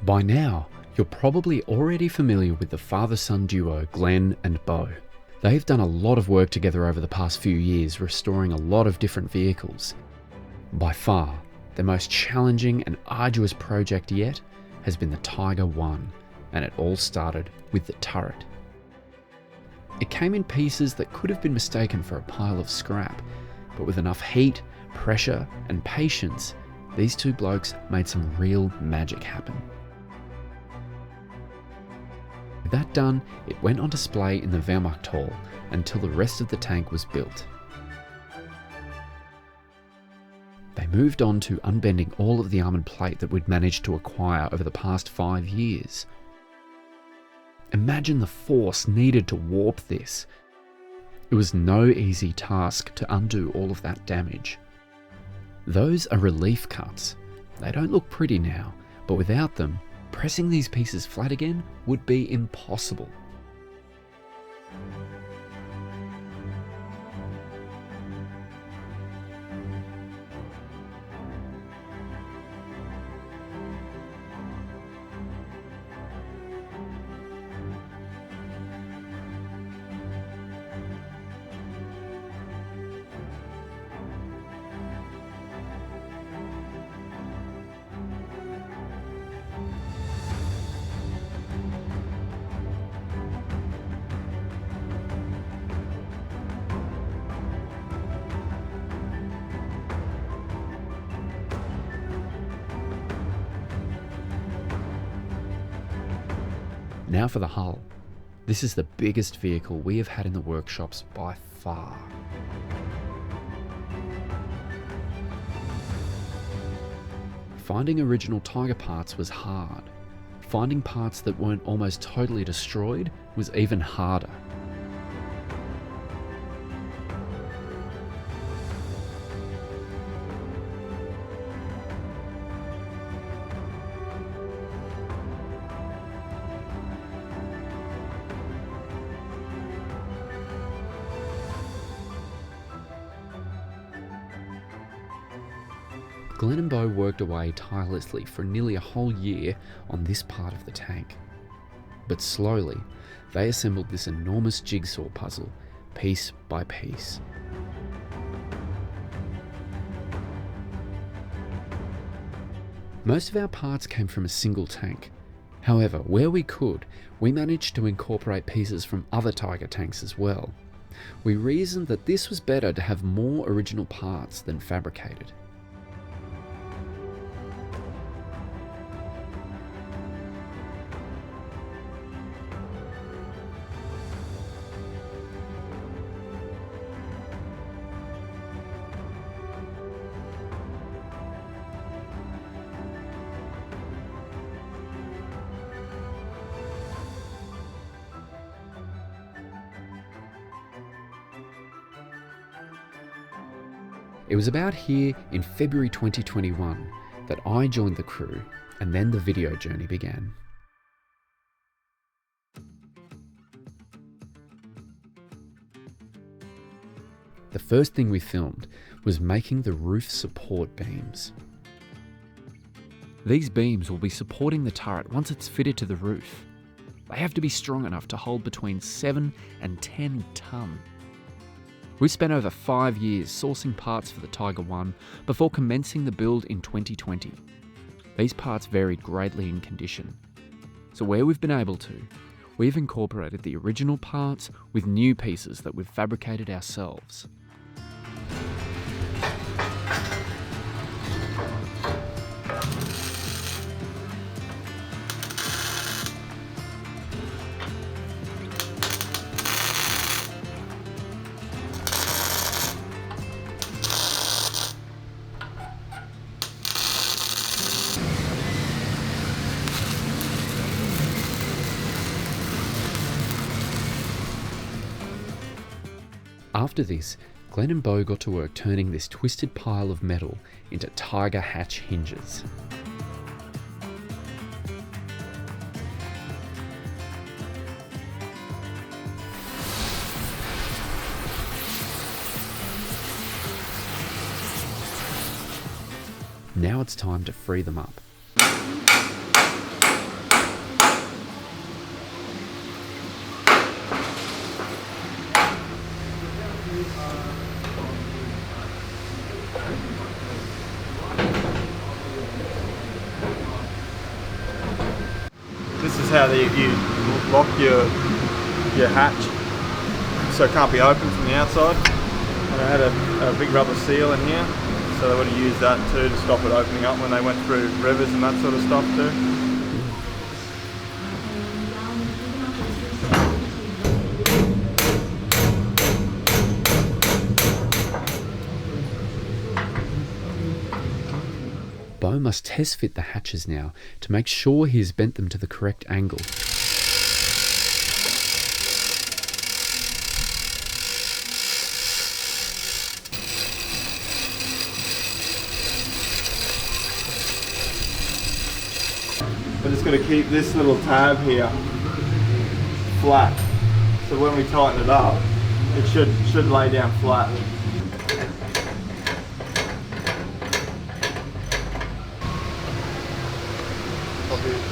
By now, you're probably already familiar with the father-son duo Glenn and Beau. They've done a lot of work together over the past few years, restoring a lot of different vehicles. By far, the most challenging and arduous project yet has been the Tiger One, and it all started with the turret. It came in pieces that could have been mistaken for a pile of scrap, but with enough heat, pressure, and patience, these two blokes made some real magic happen. With that done, it went on display in the Wehrmacht Hall until the rest of the tank was built. They moved on to unbending all of the armoured plate that we'd managed to acquire over the past 5 years. Imagine the force needed to warp this. It was no easy task to undo all of that damage. Those are relief cuts. They don't look pretty now, but without them, pressing these pieces flat again would be impossible. Now for the hull. This is the biggest vehicle we have had in the workshops by far. Finding original Tiger parts was hard. Finding parts that weren't almost totally destroyed was even harder. Glenn and Beau worked away tirelessly for nearly a whole year on this part of the tank. But slowly, they assembled this enormous jigsaw puzzle, piece by piece. Most of our parts came from a single tank. However, where we could, we managed to incorporate pieces from other Tiger tanks as well. We reasoned that this was better to have more original parts than fabricated. It was about here in February 2021 that I joined the crew, and then the video journey began. The first thing we filmed was making the roof support beams. These beams will be supporting the turret once it's fitted to the roof. They have to be strong enough to hold between 7 and 10 tonne. We spent over 5 years sourcing parts for the Tiger One before commencing the build in 2020. These parts varied greatly in condition. So where we've been able to, we've incorporated the original parts with new pieces that we've fabricated ourselves. After this, Glenn and Beau got to work turning this twisted pile of metal into Tiger hatch hinges. Now it's time to free them up. This is how you lock your hatch so it can't be opened from the outside. And I had a big rubber seal in here, so they would have used that too to stop it opening up when they went through rivers and that sort of stuff too. Bo must test fit the hatches now to make sure he has bent them to the correct angle. We're just going to keep this little tab here flat, so when we tighten it up, it should lay down flat.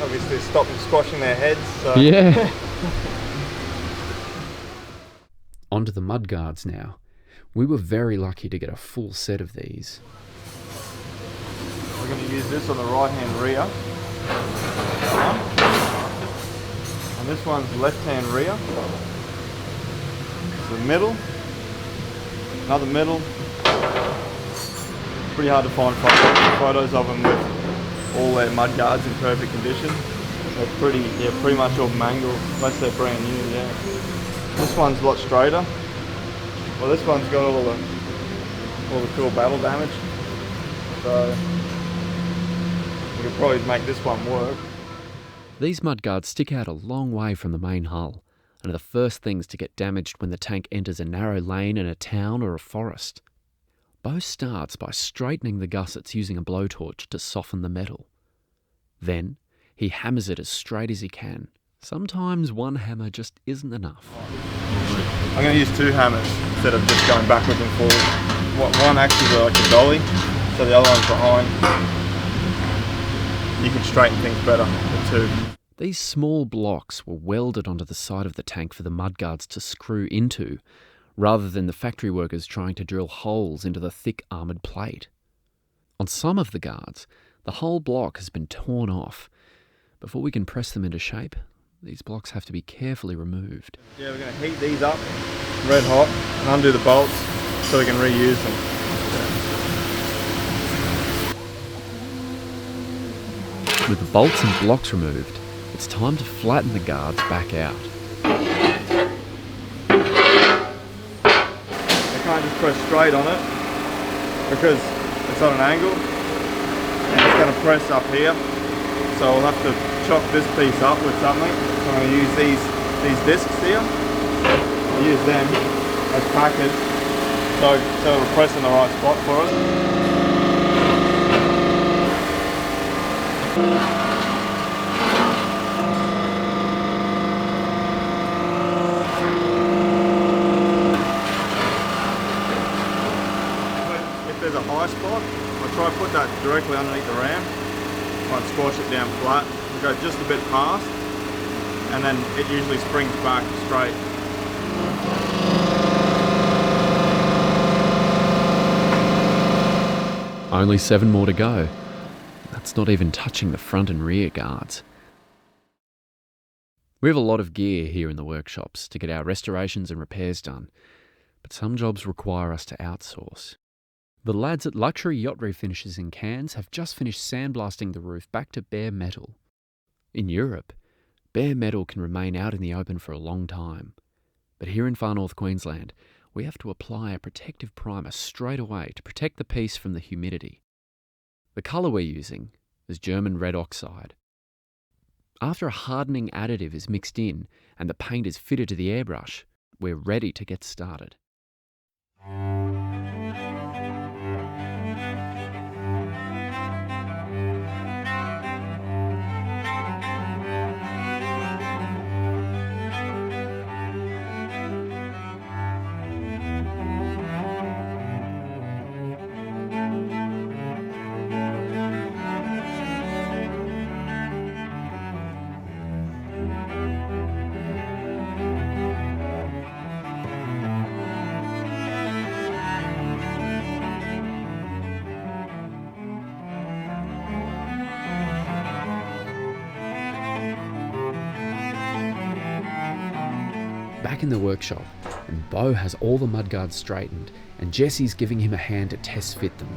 Obviously stop them squashing their heads. So. Yeah. Onto the mudguards now. We were very lucky to get a full set of these. We're going to use this on the right hand rear. And this one's left hand rear. So the middle. Another middle. Pretty hard to find photos of them with all their mud guards in perfect condition. They're pretty much all mangled, unless they're brand new, yeah. This one's a lot straighter. Well, this one's got all the cool battle damage. So we could probably make this one work. These mudguards stick out a long way from the main hull and are the first things to get damaged when the tank enters a narrow lane in a town or a forest. Bo starts by straightening the gussets using a blowtorch to soften the metal. Then, he hammers it as straight as he can. Sometimes one hammer just isn't enough. I'm going to use two hammers instead of just going backwards and forwards. One actually like a dolly, so the other one's behind. You can straighten things better with two. These small blocks were welded onto the side of the tank for the mudguards to screw into, rather than the factory workers trying to drill holes into the thick armoured plate. On some of the guards, the whole block has been torn off. Before we can press them into shape, these blocks have to be carefully removed. Yeah, we're going to heat these up red hot and undo the bolts so we can reuse them. With the bolts and blocks removed, it's time to flatten the guards back out. Can't just press straight on it because it's on an angle and it's going to press up here, so we'll have to chop this piece up with something. So I'm going to use these discs here. I'll use them as packers so it'll press in the right spot for us. There's a high spot, I try to put that directly underneath the ram, try and squash it down flat, we go just a bit past, and then it usually springs back straight. Only 7 more to go. That's not even touching the front and rear guards. We have a lot of gear here in the workshops to get our restorations and repairs done, but some jobs require us to outsource. The lads at Luxury Yacht Refinishes in Cairns have just finished sandblasting the roof back to bare metal. In Europe, bare metal can remain out in the open for a long time. But here in far north Queensland, we have to apply a protective primer straight away to protect the piece from the humidity. The colour we're using is German red oxide. After a hardening additive is mixed in and the paint is fitted to the airbrush, we're ready to get started. back in the workshop, and Bo has all the mudguards straightened, and Jesse's giving him a hand to test fit them.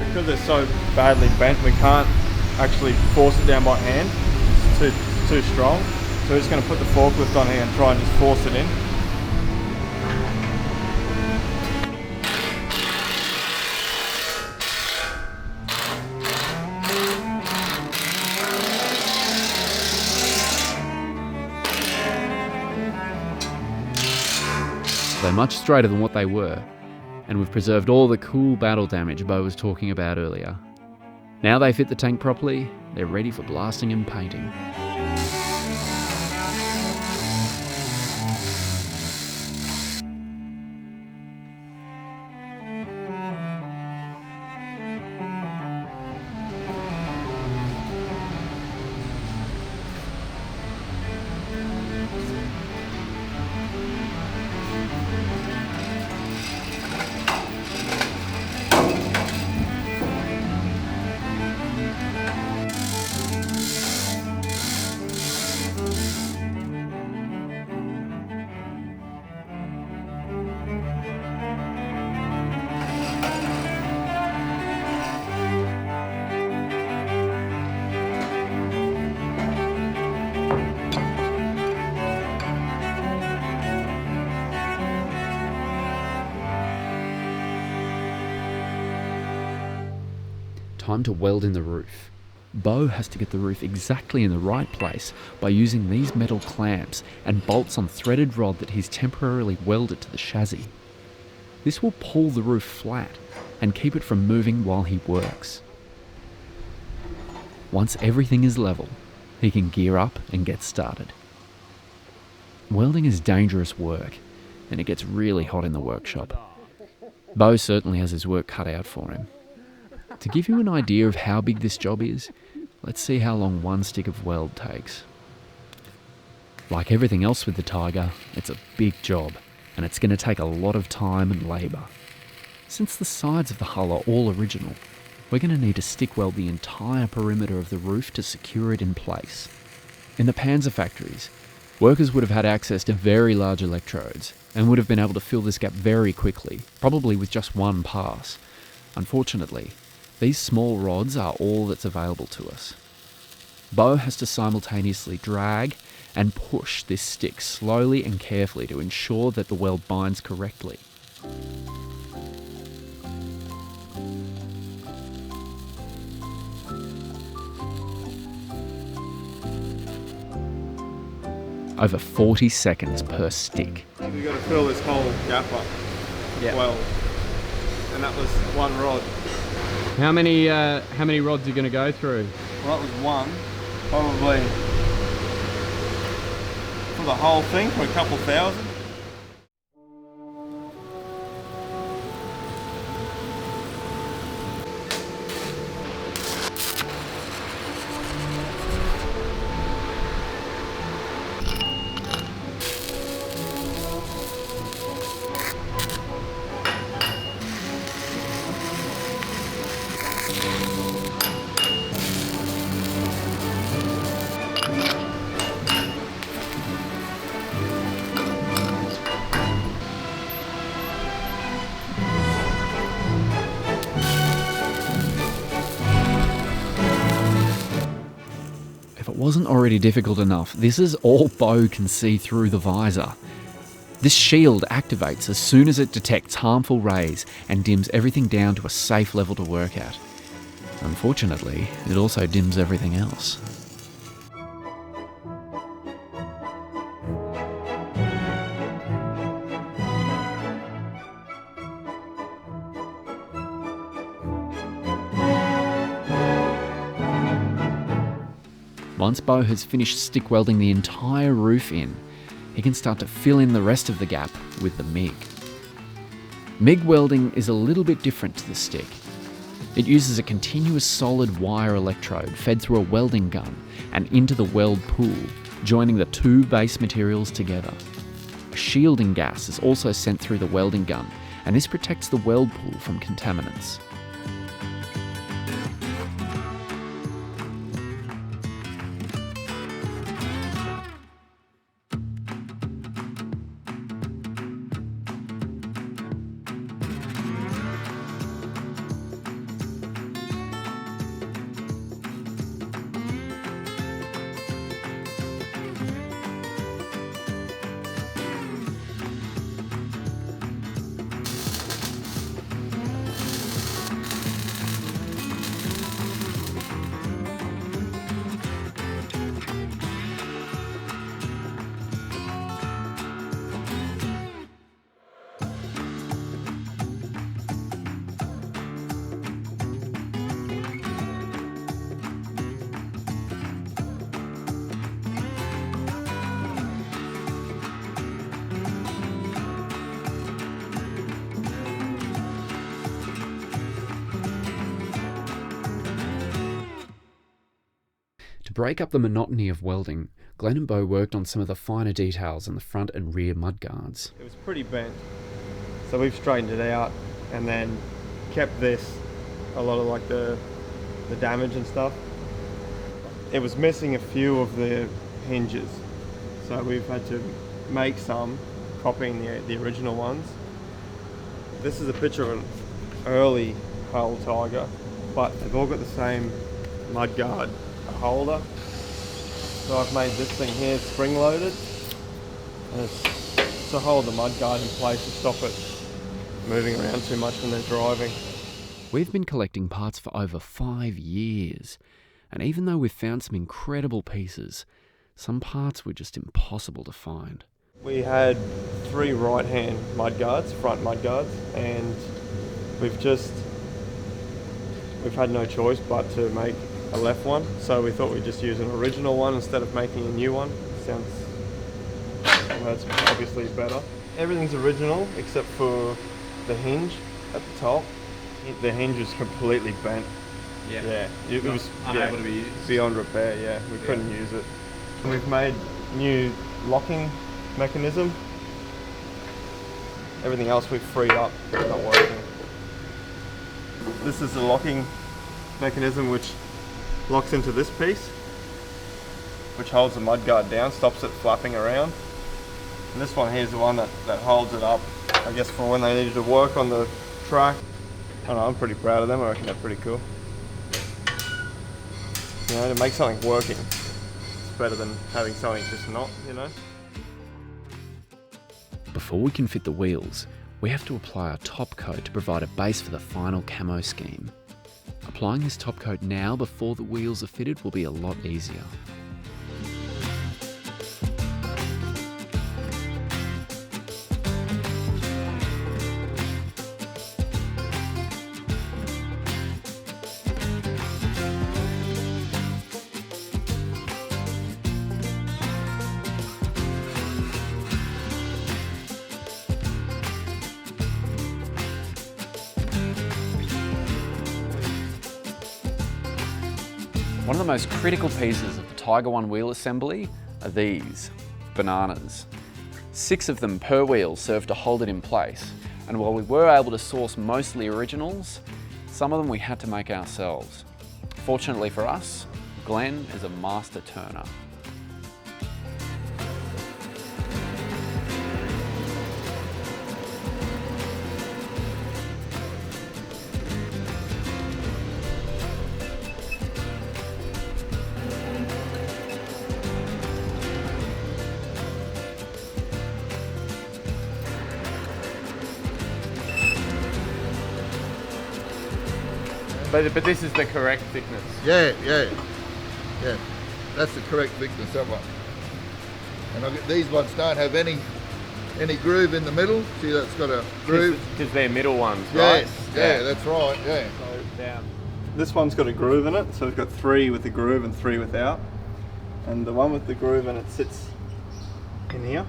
Because they're so badly bent, we can't actually force it down by hand. It's too strong. So we're just going to put the forklift on here and try and just force it in. They're much straighter than what they were, and we've preserved all the cool battle damage Bo was talking about earlier. Now they fit the tank properly, they're ready for blasting and painting. Time to weld in the roof. Bo has to get the roof exactly in the right place by using these metal clamps and bolts on threaded rod that he's temporarily welded to the chassis. This will pull the roof flat and keep it from moving while he works. Once everything is level, he can gear up and get started. Welding is dangerous work, and it gets really hot in the workshop. Bo certainly has his work cut out for him. To give you an idea of how big this job is, let's see how long one stick of weld takes. Like everything else with the Tiger, it's a big job, and it's going to take a lot of time and labour. Since the sides of the hull are all original, we're going to need to stick weld the entire perimeter of the roof to secure it in place. In the Panzer factories, workers would have had access to very large electrodes and would have been able to fill this gap very quickly, probably with just one pass. Unfortunately, these small rods are all that's available to us. Bo has to simultaneously drag and push this stick slowly and carefully to ensure that the weld binds correctly. Over 40 seconds per stick. We've got to fill this whole gap up. Yeah. Well, and that was one rod. How many rods are you going to go through? Well, that was one. Probably for the whole thing, for a couple thousand. If it wasn't already difficult enough, this is all Bo can see through the visor. This shield activates as soon as it detects harmful rays and dims everything down to a safe level to work at. Unfortunately, it also dims everything else. Once Bo has finished stick welding the entire roof in, he can start to fill in the rest of the gap with the MIG. MIG welding is a little bit different to the stick. It uses a continuous solid wire electrode fed through a welding gun and into the weld pool, joining the two base materials together. A shielding gas is also sent through the welding gun, and this protects the weld pool from contaminants. To break up the monotony of welding, Glenn and Bo worked on some of the finer details in the front and rear mudguards. It was pretty bent, so we've straightened it out and then kept this, a lot of like the damage and stuff. It was missing a few of the hinges, so we've had to make some, copying the original ones. This is a picture of an early Hull Tiger, but they've all got the same mudguard holder. So I've made this thing here spring loaded, and it's to hold the mudguard in place to stop it moving around too much when they're driving. We've been collecting parts for over 5 years, and even though we've found some incredible pieces, some parts were just impossible to find. We had 3 right-hand mudguards, front mudguards, and we've had no choice but to make a left one, so we thought we'd just use an original one instead of making a new one. That's obviously better. Everything's original except for the hinge at the top. The hinge was completely bent. Yeah, it was unable to be used. Beyond repair. Yeah, we couldn't use it. And we've made new locking mechanism. Everything else we've freed up, not working. This is the locking mechanism which locks into this piece, which holds the mudguard down, stops it flapping around. And this one here is the one that holds it up, I guess, for when they needed to work on the track. I don't know, I'm pretty proud of them. I reckon they're pretty cool. You know, to make something working, it's better than having something just not, you know. Before we can fit the wheels, we have to apply a top coat to provide a base for the final camo scheme. Applying this top coat now before the wheels are fitted will be a lot easier. One of the most critical pieces of the Tiger One wheel assembly are these, bananas. 6 of them per wheel serve to hold it in place, and while we were able to source mostly originals, some of them we had to make ourselves. Fortunately for us, Glenn is a master turner. But this is the correct thickness. Yeah. That's the correct thickness, that one. And these ones don't have any groove in the middle. See, that's got a groove. Because they're middle ones, right? Yes, yeah, that's right, yeah. So down. This one's got a groove in it, so we've got 3 with the groove and 3 without. And the one with the groove in it sits in here,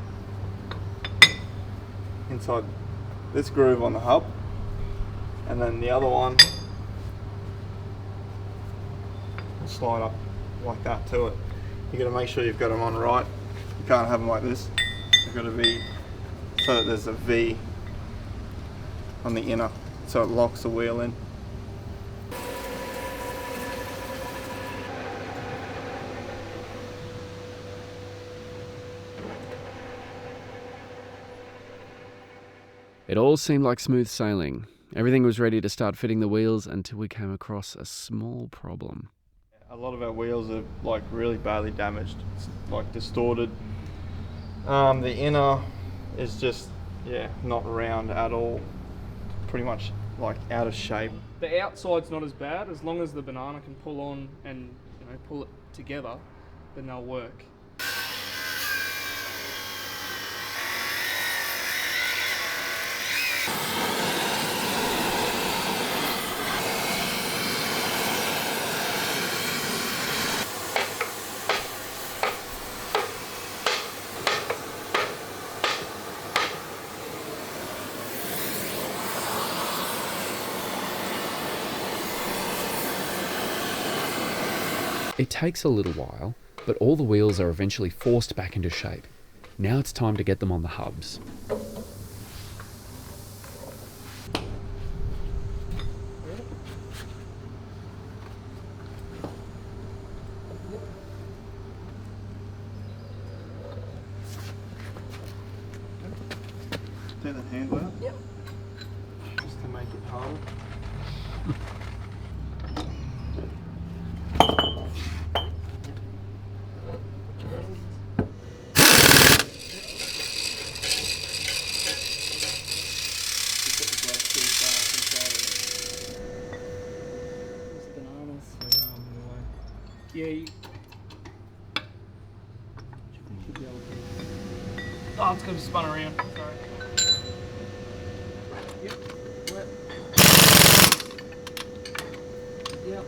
inside this groove on the hub. And then the other one will slide up like that to it. You got to make sure you've got them on right. You can't have them like this. They've got to be so that there's a V on the inner, so it locks the wheel in. It all seemed like smooth sailing. Everything was ready to start fitting the wheels until we came across a small problem. A lot of our wheels are like really badly damaged, it's like distorted. The inner is just, yeah, not round at all. Pretty much like out of shape. The outside's not as bad, as long as the banana can pull on and pull it together, then they'll work. It takes a little while, but all the wheels are eventually forced back into shape. Now it's time to get them on the hubs. Take the handle out? Yep. Just to make it harder. Yeah, oh, it's going to be spun around. Sorry. Yep. Wet. Yep.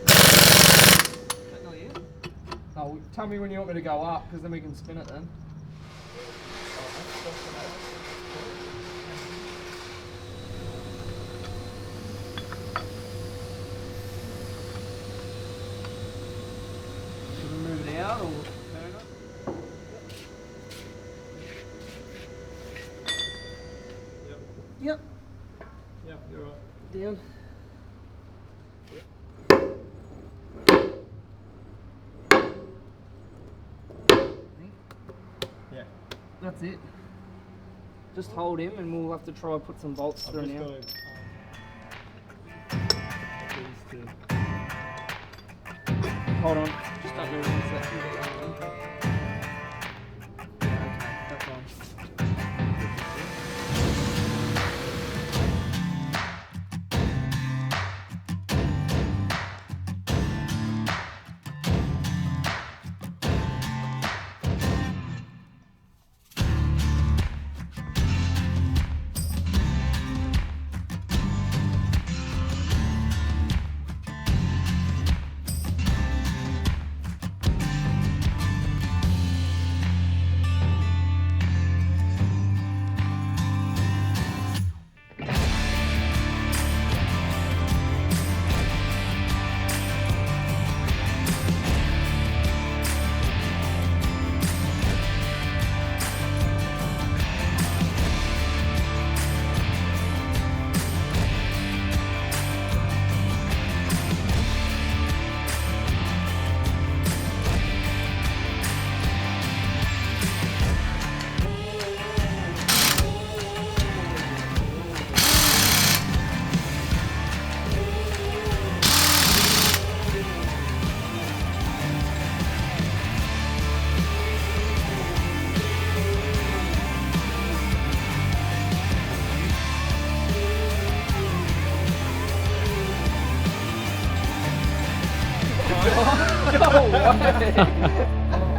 Not yet. Oh, tell me when you want me to go up, because then we can spin it then. Move it out or turn it? Yep. Yep, you're right. Down. Yeah. That's it. Just hold him and we'll have to try and put some bolts through now. Hold on. Just don't move into that. Yeah, okay, that's on.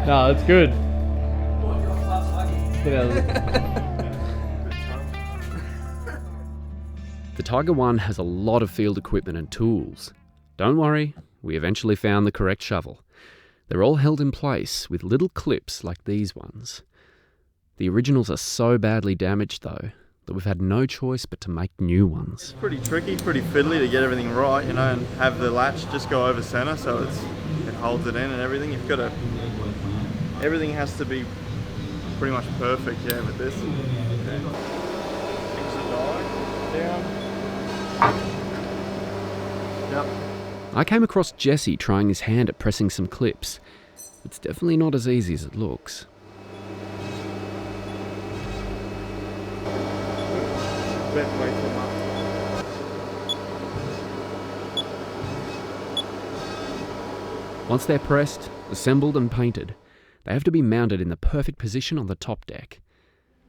No, it's good. Get out of The Tiger One has a lot of field equipment and tools. Don't worry, we eventually found the correct shovel. They're all held in place with little clips like these ones. The originals are so badly damaged though, that we've had no choice but to make new ones. It's pretty tricky, pretty fiddly to get everything right, and have the latch just go over center so it holds it in and everything. You've got to, everything has to be pretty much perfect, yeah, with this. Okay. Down. Yep. I came across Jesse trying his hand at pressing some clips. It's definitely not as easy as it looks. Bent way too much. Once they're pressed, assembled and painted, they have to be mounted in the perfect position on the top deck.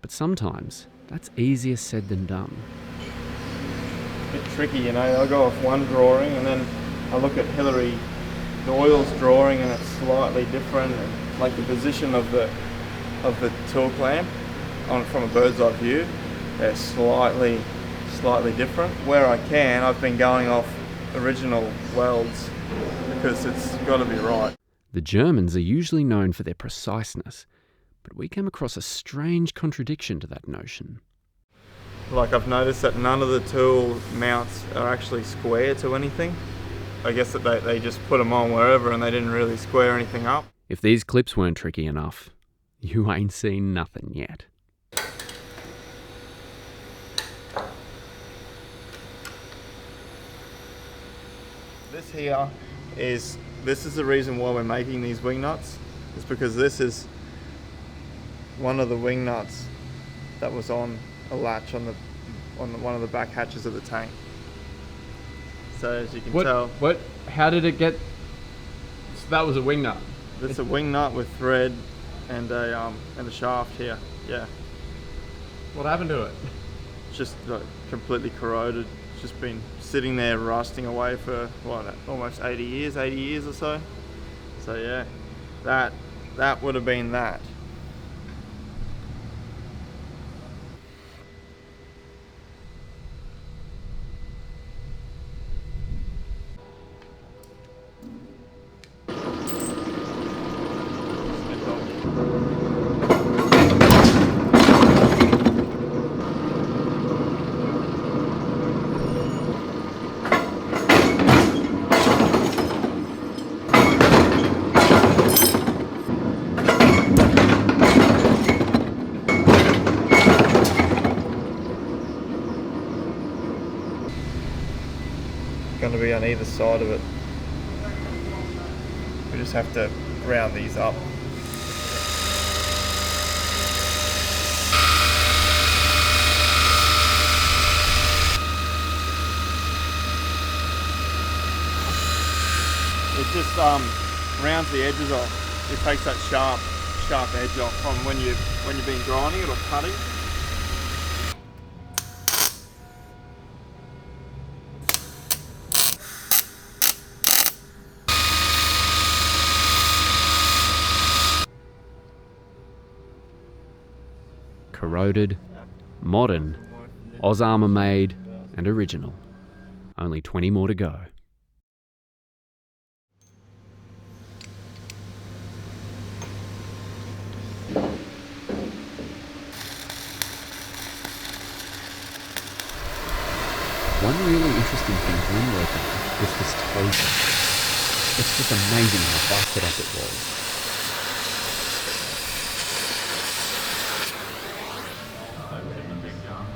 But sometimes, that's easier said than done. A bit tricky, you know. I go off one drawing and then I look at Hilary Doyle's drawing and it's slightly different. And like the position of the tool clamp from a bird's eye view, they're slightly different. Where I can, I've been going off original welds because it's got to be right. The Germans are usually known for their preciseness, but we came across a strange contradiction to that notion. Like I've noticed that none of the tool mounts are actually square to anything. I guess that they just put them on wherever and they didn't really square anything up. If these clips weren't tricky enough, you ain't seen nothing yet. This is the reason why we're making these wing nuts. It's because this is one of the wing nuts that was on a latch on one of the back hatches of the tank. So as you can tell, How did it get? So that was a wing nut. it's a wing nut with thread and a shaft here. Yeah, What happened to it? it's just like completely corroded. It's just been sitting there rusting away for almost 80 years or so. So yeah, that would have been that. Going to be on either side of it. We just have to round these up. It just rounds the edges off. It takes that sharp edge off from when you've been grinding it or cutting. Corroded, modern, Armour made, and original. Only 20 more to go. One really interesting thing Glenn worked on was this toe set. It's just amazing how busted up it was.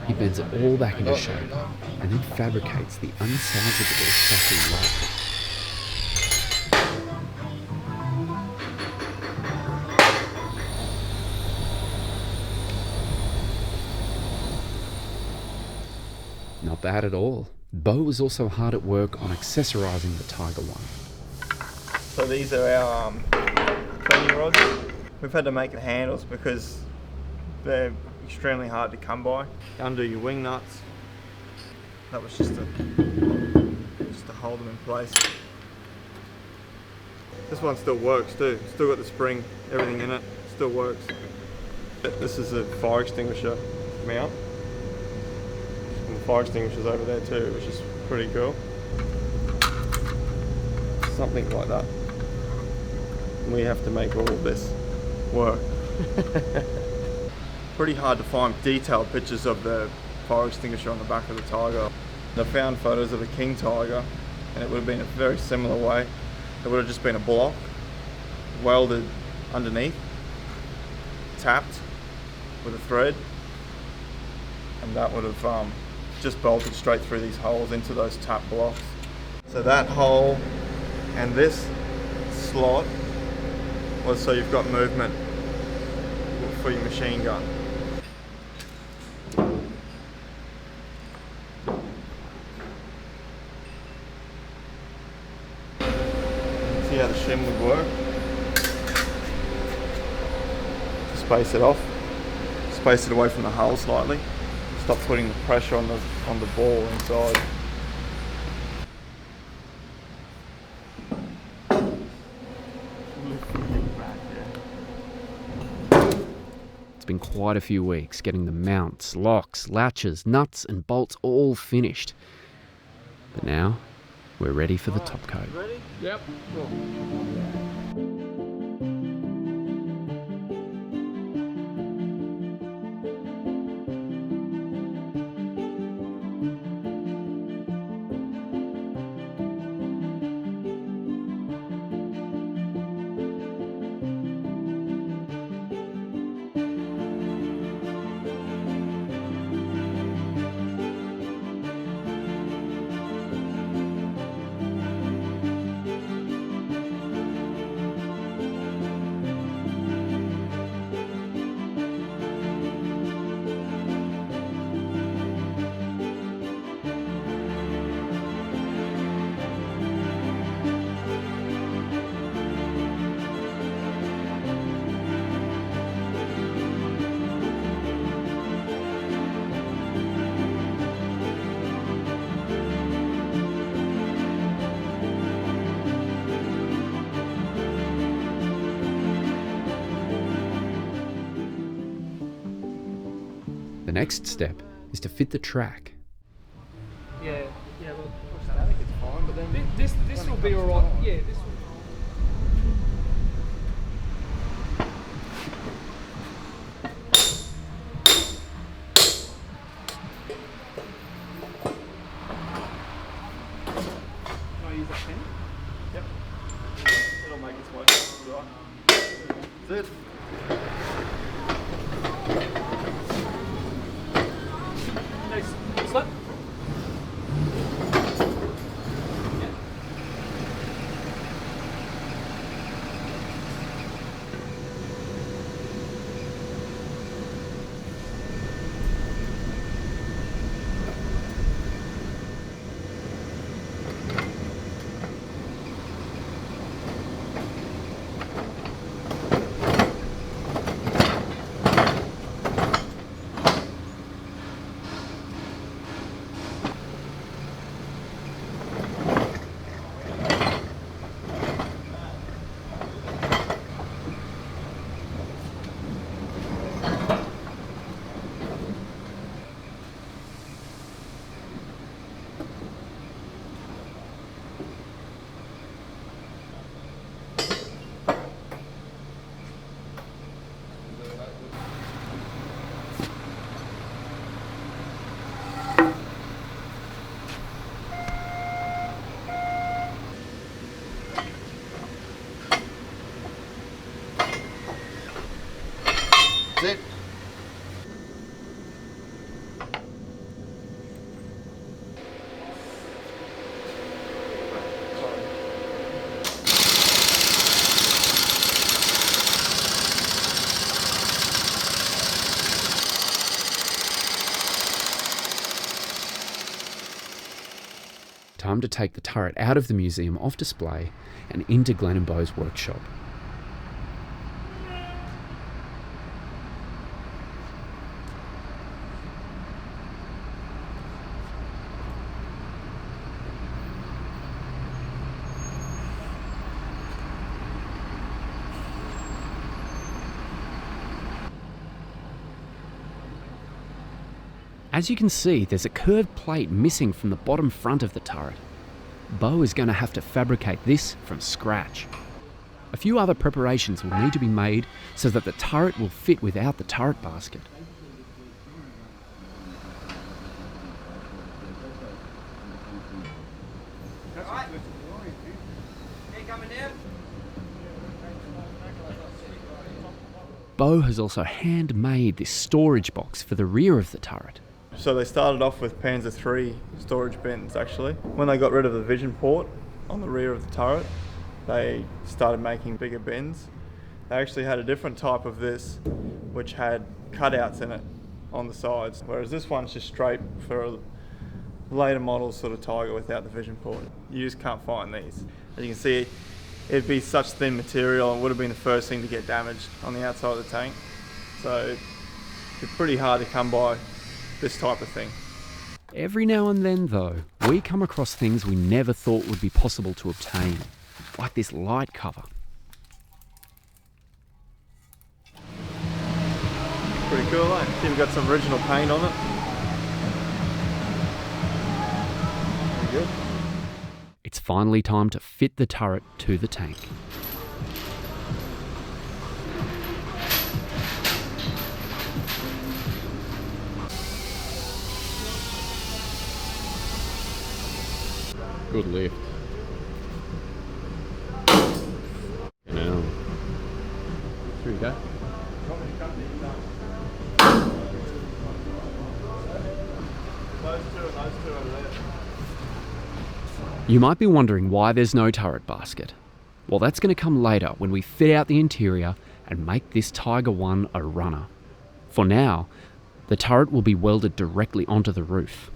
He bends it all back into shape and then fabricates the unsalvageable stuff he loves. Not bad at all. Bo was also hard at work on accessorising the Tiger One. So these are our cleaning rods. We've had to make the handles because they're extremely hard to come by. Undo your wing nuts. That was just to hold them in place. This one still works too. Still got the spring, everything in it. Still works. This is a fire extinguisher mount. And the fire extinguisher's over there too, which is pretty cool. Something like that. We have to make all of this work. Pretty hard to find detailed pictures of the fire extinguisher on the back of the Tiger. I found photos of a King Tiger and it would have been a very similar way. It would have just been a block welded underneath, tapped with a thread, and that would have just bolted straight through these holes into those tap blocks. So that hole and this slot was so you've got movement for your machine gun. See how the shim would work? Space it off, space it away from the hull slightly, stop putting the pressure on the ball inside. It's been quite a few weeks getting the mounts, locks, latches, nuts and bolts all finished. But now, we're ready for the top coat. Ready? Yep. Cool. The next step is to fit the track. Yeah, well, static it's fine, but then this will be alright. Yeah, this will. Can I use that pen? Yep. It'll make its way. Right. That's it. Nice. Slip. That's it. Time to take the turret out of the museum off display and into Glenn and Beau's workshop. As you can see, there's a curved plate missing from the bottom front of the turret. Beau is going to have to fabricate this from scratch. A few other preparations will need to be made so that the turret will fit without the turret basket. Beau has also handmade this storage box for the rear of the turret. So they started off with Panzer III storage bins actually. When they got rid of the vision port on the rear of the turret, they started making bigger bins. They actually had a different type of this which had cutouts in it on the sides, whereas this one's just straight for a later model sort of Tiger without the vision port. You just can't find these. As you can see, it'd be such thin material and would have been the first thing to get damaged on the outside of the tank. So it's pretty hard to come by this type of thing. Every now and then, though, we come across things we never thought would be possible to obtain, like this light cover. Pretty cool, eh? See, we've got some original paint on it. Very good. It's finally time to fit the turret to the tank. Good lift. Now. Here we go. Those two over there. You might be wondering why there's no turret basket. Well, that's going to come later when we fit out the interior and make this Tiger 1 a runner. For now, the turret will be welded directly onto the roof.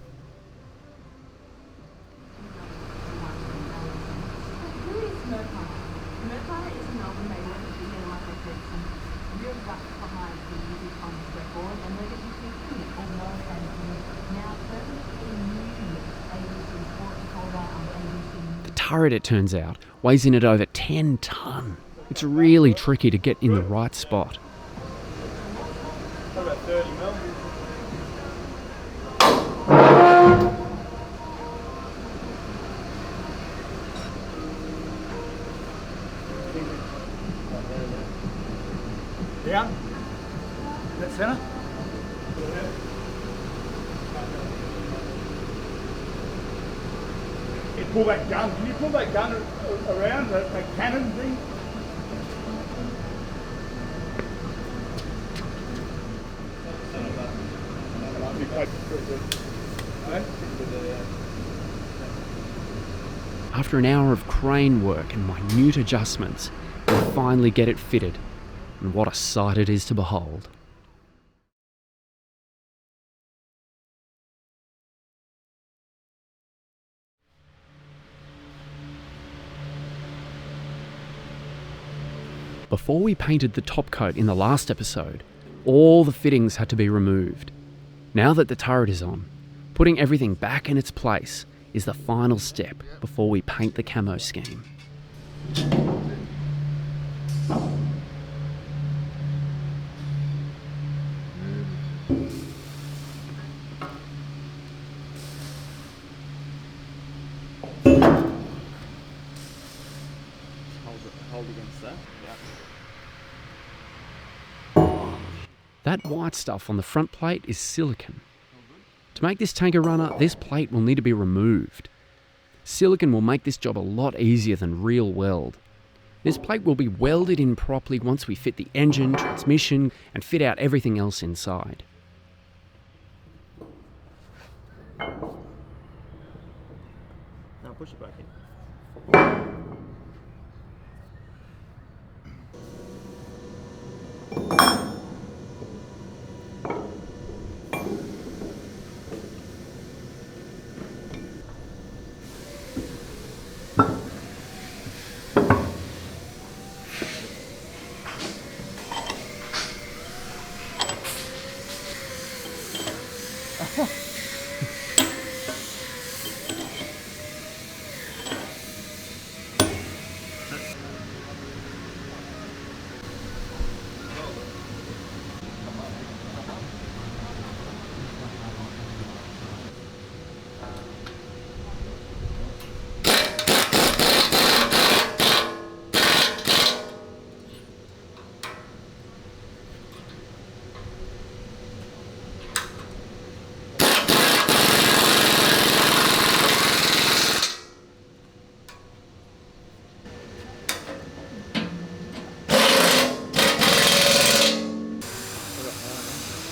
The turret, it turns out, weighs in at over 10 tonne. It's really tricky to get in the right spot. About 30 mil. Down. That centre. Hey, pull that gun. Can you pull that gun around, that cannon thing? After an hour of crane work and minute adjustments, we finally get it fitted. And what a sight it is to behold. Before we painted the top coat in the last episode, all the fittings had to be removed. Now that the turret is on, putting everything back in its place is the final step before we paint the camo scheme. Hold against that. That white stuff on the front plate is silicon. To make this tank a runner, this plate will need to be removed. Silicon will make this job a lot easier than real weld. This plate will be welded in properly once we fit the engine, transmission, and fit out everything else inside. Now push it back in.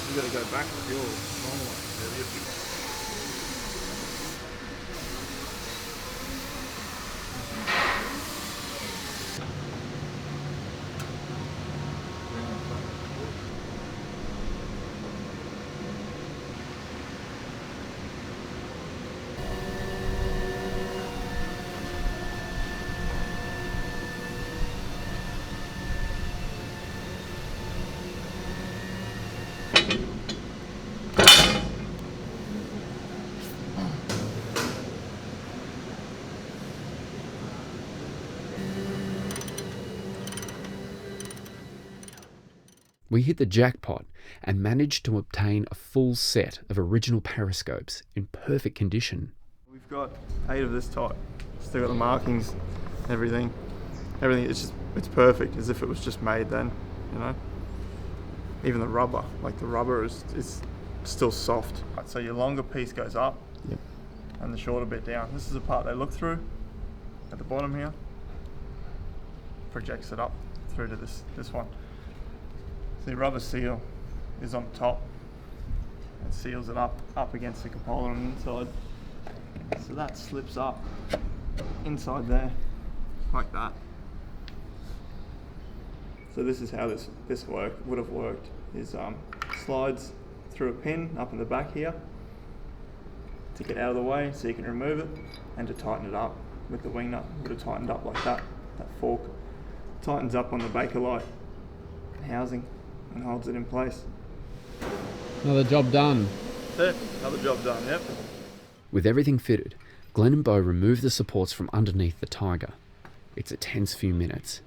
You gotta go back with your long one. We hit the jackpot and managed to obtain a full set of original periscopes in perfect condition. We've got 8 of this type. Still got the markings, everything. It's perfect, as if it was just made then, you know. Even the rubber, like the rubber is still soft. Right, so your longer piece goes up, Yep. and the shorter bit down. This is the part they look through at the bottom here. Projects it up through to this one. So the rubber seal is on the top. It seals it up against the cupola on the inside. So that slips up inside there, like that. So this is how this would have worked. Is slides through a pin up in the back here to get out of the way, so you can remove it, and to tighten it up with the wing nut. Would have tightened up like that. That fork tightens up on the Bakelite housing and holds it in place. Another job done. That's it. Another job done. Yep. With everything fitted, Glenn and Bo removed the supports from underneath the Tiger. It's a tense few minutes.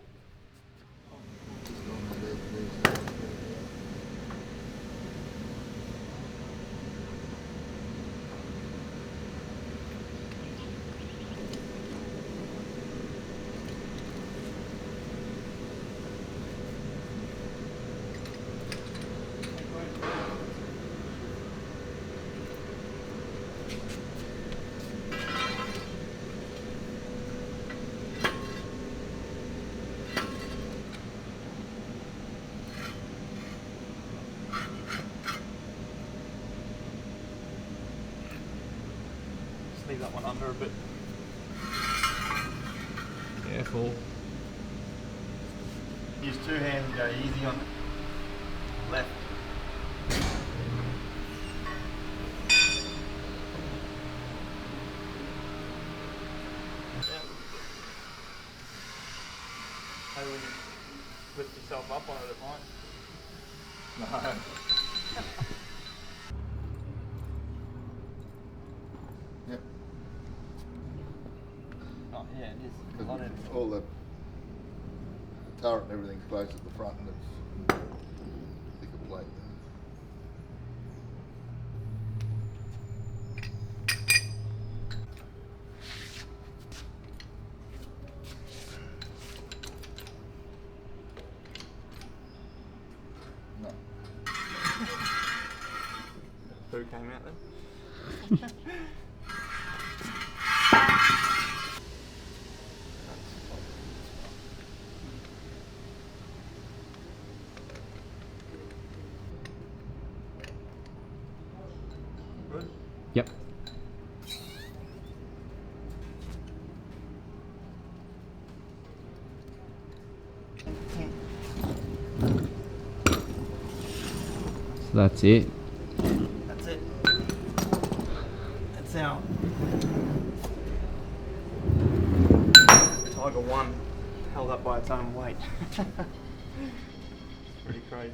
Leave that one under a bit. Careful. Use 2 hands and go easy on the left. Yeah. Maybe when you lift yourself up on it, it might. No. Yep. Oh, yeah, it is. Because all the turret and everything's close at the front, and it's thicker plate. No. Who came out then? Good. Yep. So that's it. That's it. That's our Tiger 1 held up by its own weight. It's pretty crazy.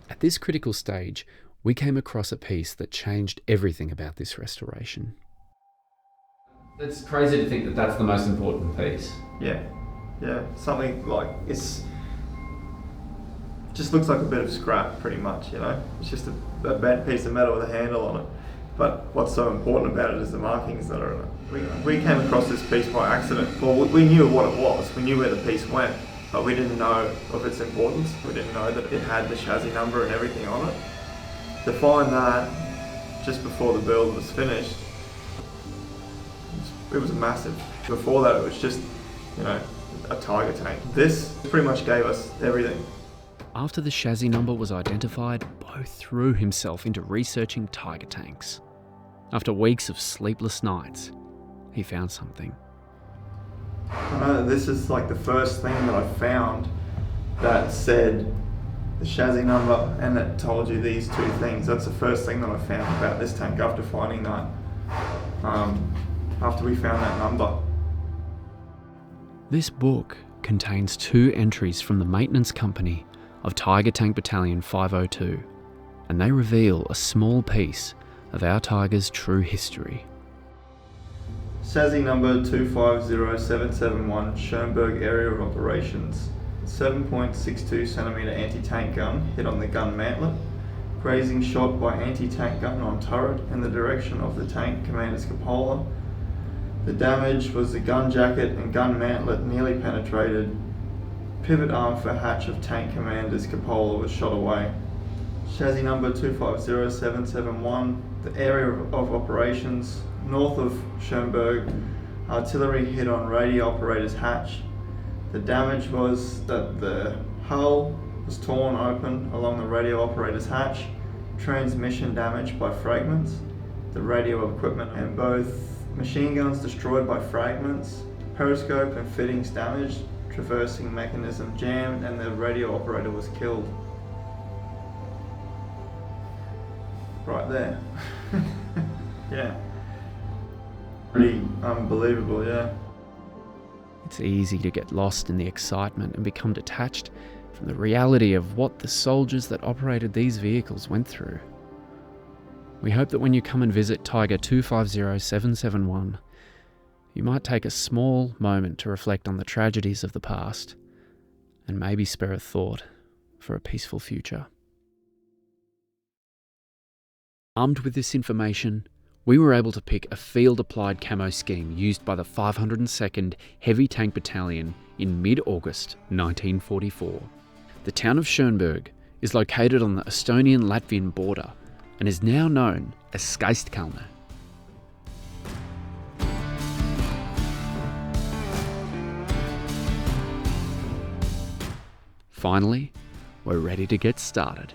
At this critical stage, we came across a piece that changed everything about this restoration. It's crazy to think that that's the most important piece. Yeah, something like just looks like a bit of scrap, pretty much. You know, it's just a bent piece of metal with a handle on it. But what's so important about it is the markings that are on it. We came across this piece by accident. Well, we knew what it was. We knew where the piece went, but we didn't know of its importance. We didn't know that it had the chassis number and everything on it. To find that just before the build was finished, it was massive. Before that, it was just, you know, a Tiger tank. This pretty much gave us everything. After the chassis number was identified, Bo Bo threw himself into researching Tiger tanks. After weeks of sleepless nights, he found something. I know this is like the first thing that I found that said the chassis number and it told you these two things. That's the first thing that I found about this tank after finding that. After we found that number. This book contains 2 entries from the maintenance company of Tiger Tank Battalion 502, and they reveal a small piece of our Tiger's true history. Chassis number 250771, Schoenberg area of operations. 7.62cm anti-tank gun hit on the gun mantlet. Grazing shot by anti-tank gun on turret in the direction of the tank commander's cupola. The damage was the gun jacket and gun mantlet nearly penetrated. Pivot arm for hatch of tank commander's cupola was shot away. Chassis number 250771, the area of operations, north of Schoenberg, artillery hit on radio operator's hatch. The damage was that the hull was torn open along the radio operator's hatch, transmission damaged by fragments, the radio equipment and both machine guns destroyed by fragments, periscope and fittings damaged, traversing mechanism jammed, and the radio operator was killed. Right there. Yeah. Pretty unbelievable, yeah. It's easy to get lost in the excitement and become detached from the reality of what the soldiers that operated these vehicles went through. We hope that when you come and visit Tiger 250771, you might take a small moment to reflect on the tragedies of the past and maybe spare a thought for a peaceful future. Armed with this information, we were able to pick a field-applied camo scheme used by the 502nd Heavy Tank Battalion in mid-August 1944. The town of Schoenberg is located on the Estonian-Latvian border and is now known as Skaistkalne. Finally, we're ready to get started.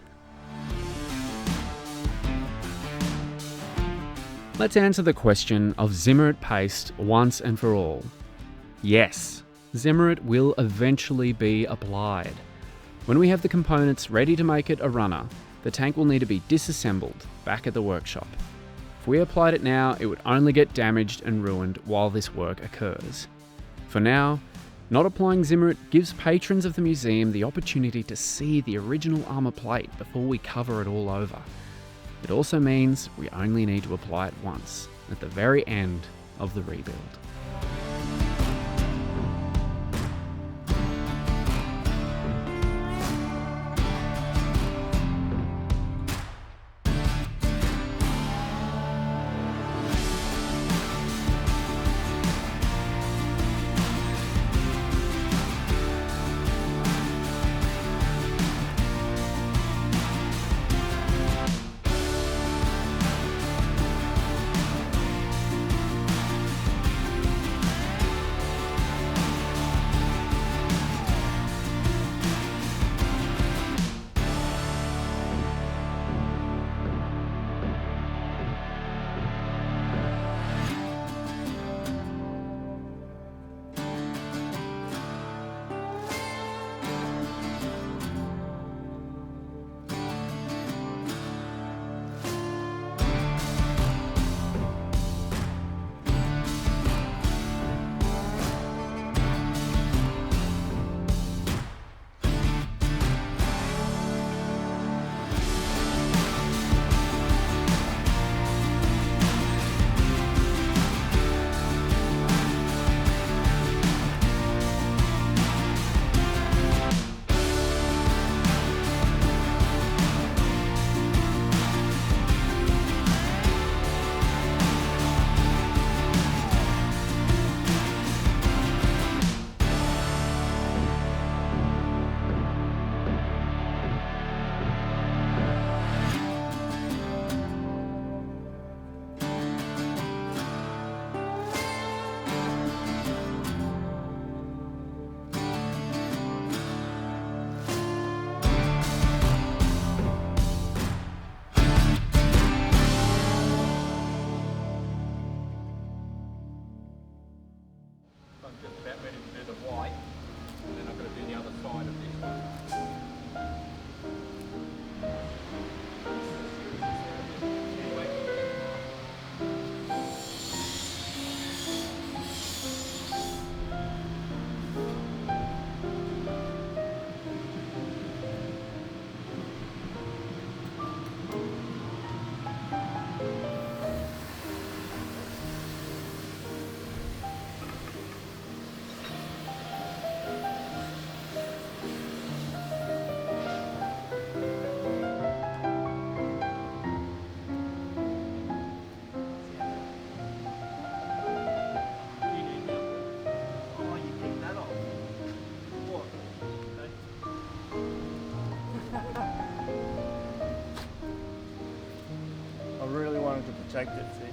Let's answer the question of Zimmerit paste once and for all. Yes, Zimmerit will eventually be applied. When we have the components ready to make it a runner, the tank will need to be disassembled back at the workshop. If we applied it now, it would only get damaged and ruined while this work occurs. For now, not applying Zimmerit gives patrons of the museum the opportunity to see the original armour plate before we cover it all over. It also means we only need to apply it once, at the very end of the rebuild. white, and then I've got to do the other side of this one. I really wanted to protect it, see?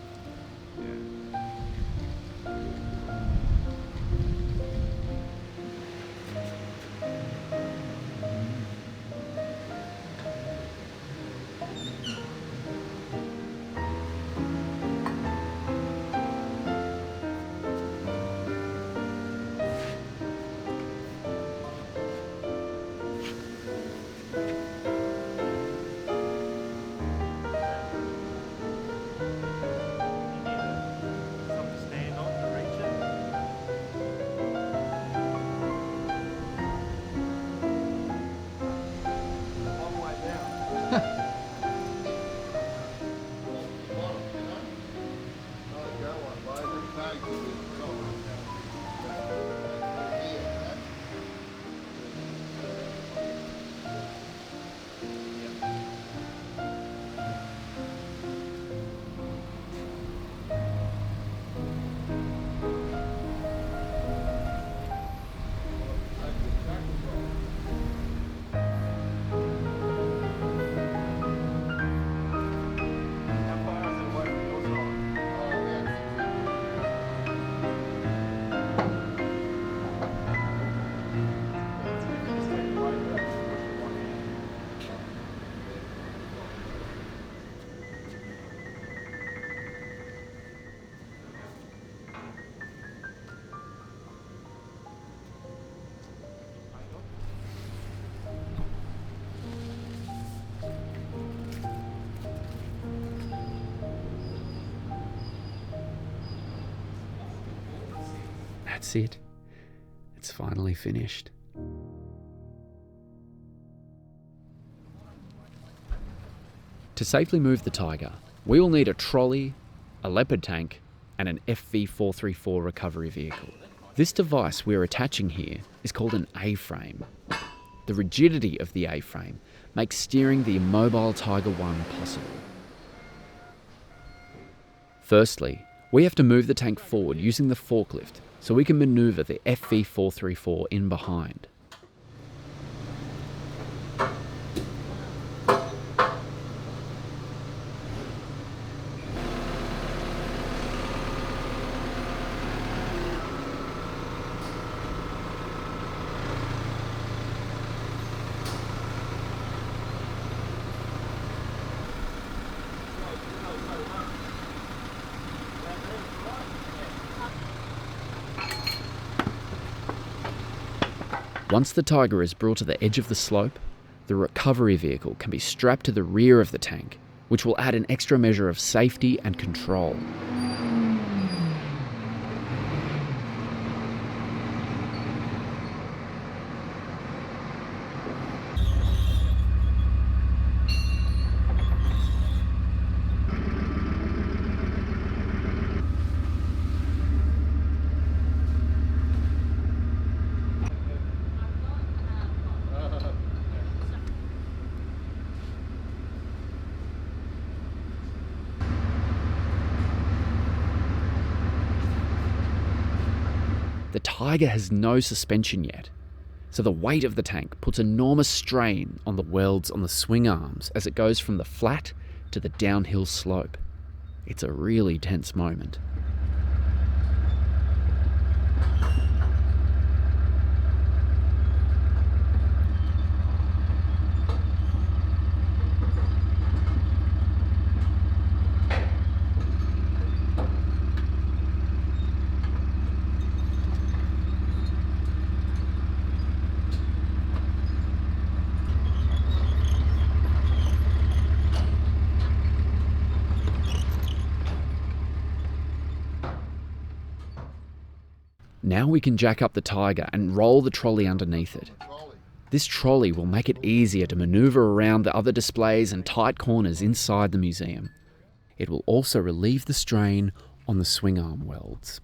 Something to stand on to reach it. Long way down. Bottom, you know? Oh, go one way, the tags will be put on. Here, you know? How far is it away from your side? Just take the weight back, push it one hand. That's it. It's finally finished. To safely move the Tiger, we will need a trolley, a Leopard tank, and an FV434 recovery vehicle. This device we're attaching here is called an A-frame. The rigidity of the A-frame makes steering the immobile Tiger 1 possible. Firstly, we have to move the tank forward using the forklift so we can manoeuvre the FV434 in behind. Once the Tiger is brought to the edge of the slope, the recovery vehicle can be strapped to the rear of the tank, which will add an extra measure of safety and control. The Tiger has no suspension yet, so the weight of the tank puts enormous strain on the welds on the swing arms as it goes from the flat to the downhill slope. It's a really tense moment. Now we can jack up the Tiger and roll the trolley underneath it. This trolley will make it easier to manoeuvre around the other displays and tight corners inside the museum. It will also relieve the strain on the swing arm welds.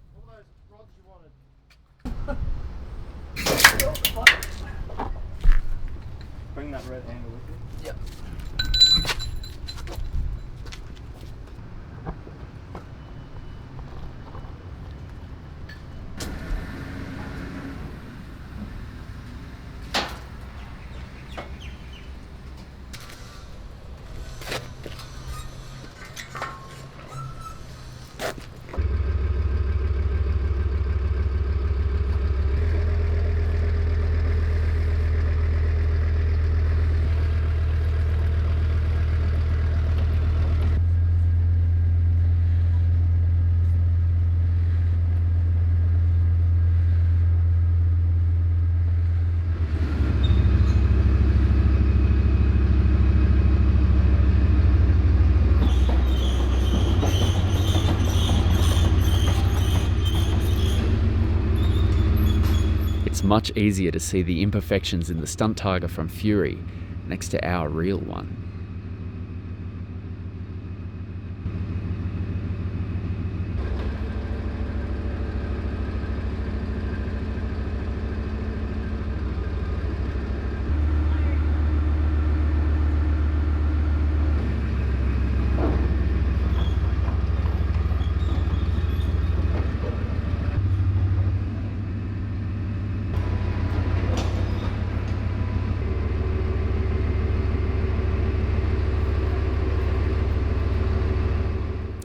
Bring that red handle with you. Yep. It's much easier to see the imperfections in the stunt Tiger from Fury next to our real one.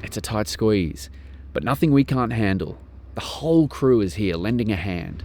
It's a tight squeeze, but nothing we can't handle. The whole crew is here lending a hand.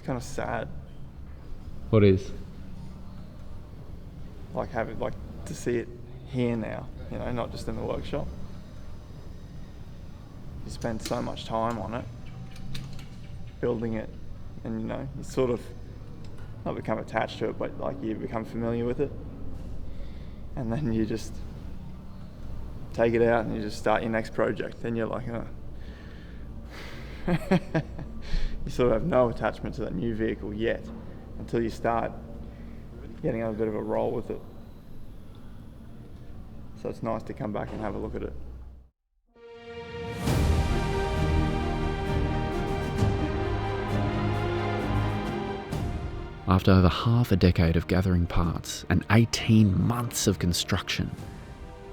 It's kind of sad, What is? like to see it here now, you know, not just in the workshop. You spend so much time on it, building it, and you know, you sort of not become attached to it, but like you become familiar with it, and then you just take it out and you just start your next project. Then you're like, oh. You sort of have no attachment to that new vehicle yet until you start getting on a bit of a roll with it. So it's nice to come back and have a look at it. After over half a decade of gathering parts and 18 months of construction,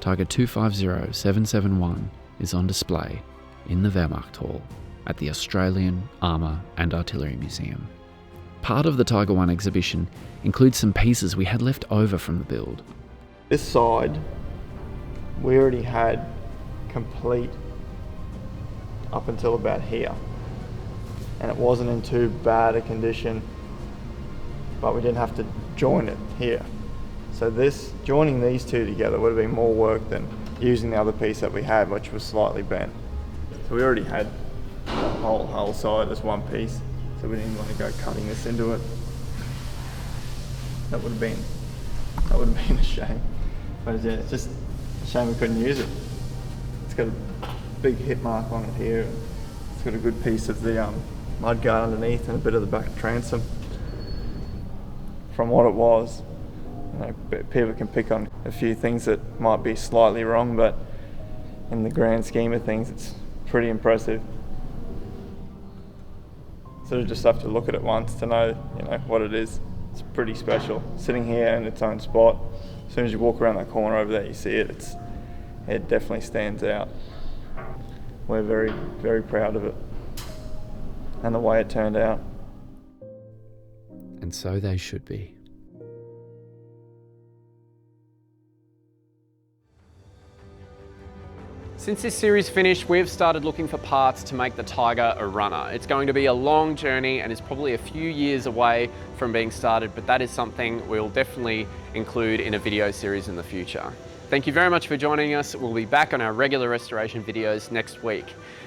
Tiger 250771 is on display in the Wehrmacht Hall at the Australian Armour and Artillery Museum. Part of the Tiger 1 exhibition includes some pieces we had left over from the build. This side, we already had complete up until about here. And it wasn't in too bad a condition, but we didn't have to join it here. So joining these two together would have been more work than using the other piece that we had, which was slightly bent. So we already had the whole side as one piece, so we didn't want to go cutting this into it. That would have been a shame. But yeah, it's just a shame we couldn't use it. It's got a big hit mark on it here. It's got a good piece of the mudguard underneath and a bit of the back transom. From what it was, you know, people can pick on a few things that might be slightly wrong, but in the grand scheme of things, it's pretty impressive. Sort of just have to look at it once to know, you know, what it is. it's pretty special. Sitting here in its own spot, as soon as you walk around that corner over there, you see it. It definitely stands out. We're very, very proud of it and the way it turned out. And so they should be. Since this series finished, we've started looking for parts to make the Tiger a runner. It's going to be a long journey and is probably a few years away from being started, but that is something we'll definitely include in a video series in the future. Thank you very much for joining us. We'll be back on our regular restoration videos next week.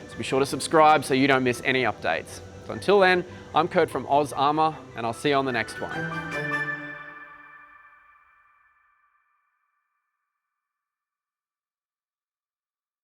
So be sure to subscribe so you don't miss any updates. So until then, I'm Kurt from Armour, and I'll see you on the next one.